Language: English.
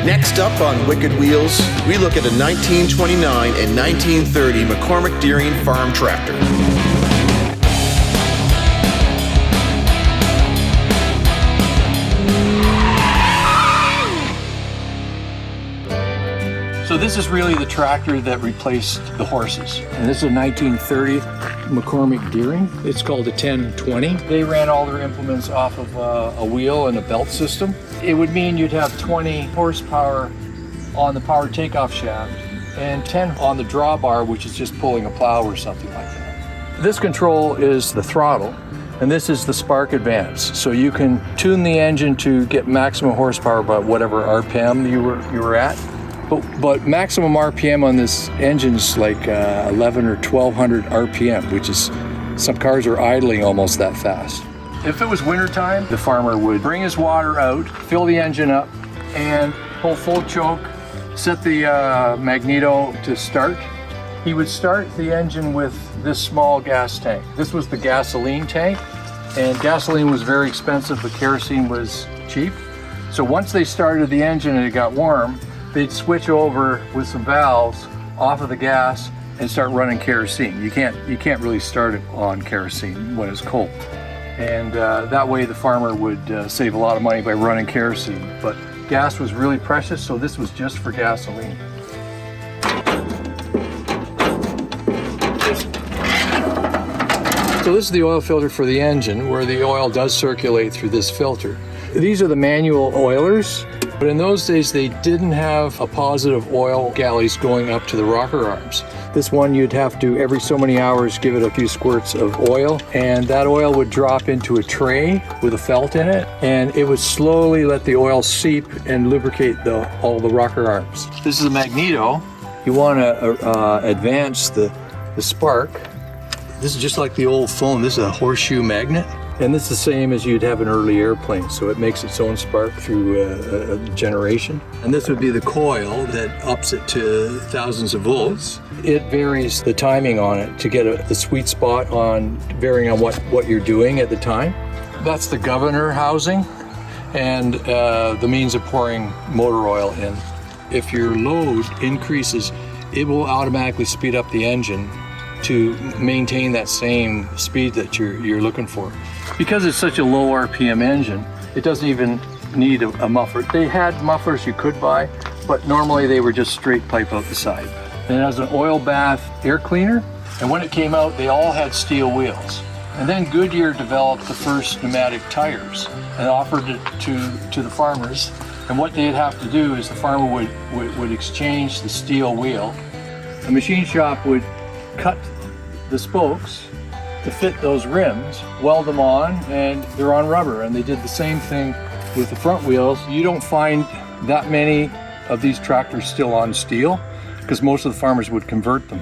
Next up on Wicked Wheels, we look at a 1929 and 1930 McCormick Deering farm tractor. So this is really the tractor that replaced the horses. And this is a 1930 McCormick Deering. It's called a 1020. They ran all their implements off of a wheel and a belt system. It would mean you'd have 20 horsepower on the power takeoff shaft and 10 on the drawbar, which is just pulling a plow or something like that. This control is the throttle, and this is the spark advance. So you can tune the engine to get maximum horsepower by whatever RPM you were at. But maximum RPM on this engine is like 11 or 1200 RPM, which is, some cars are idling almost that fast. If it was wintertime, the farmer would bring his water out, fill the engine up, and pull full choke, set the magneto to start. He would start the engine with this small gas tank. This was the gasoline tank, and gasoline was very expensive, but kerosene was cheap. So once they started the engine and it got warm, they'd switch over with some valves off of the gas and start running kerosene. You can't really start it on kerosene when it's cold. And that way the farmer would save a lot of money by running kerosene. But gas was really precious, so this was just for gasoline. So this is the oil filter for the engine, where the oil does circulate through this filter. These are the manual oilers. But in those days, they didn't have a positive oil galleys going up to the rocker arms. This one, you'd have to, every so many hours, give it a few squirts of oil, and that oil would drop into a tray with a felt in it, and it would slowly let the oil seep and lubricate all the rocker arms. This is a magneto. You want to advance the spark. This is just like the old phone. This is a horseshoe magnet. And this is the same as you'd have an early airplane, so it makes its own spark through a generation. And this would be the coil that ups it to thousands of volts. It varies the timing on it to get the sweet spot on varying on what you're doing at the time. That's the governor housing and the means of pouring motor oil in. If your load increases, it will automatically speed up the engine to maintain that same speed that you're looking for. Because it's such a low RPM engine, it doesn't even need a muffler. They had mufflers you could buy, but normally they were just straight pipe out the side. And it has an oil bath air cleaner, and when it came out, they all had steel wheels. And then Goodyear developed the first pneumatic tires and offered it to the farmers. And what they'd have to do is the farmer would exchange the steel wheel. The machine shop would cut the spokes to fit those rims, weld them on, and they're on rubber. And they did the same thing with the front wheels. You don't find that many of these tractors still on steel because most of the farmers would convert them.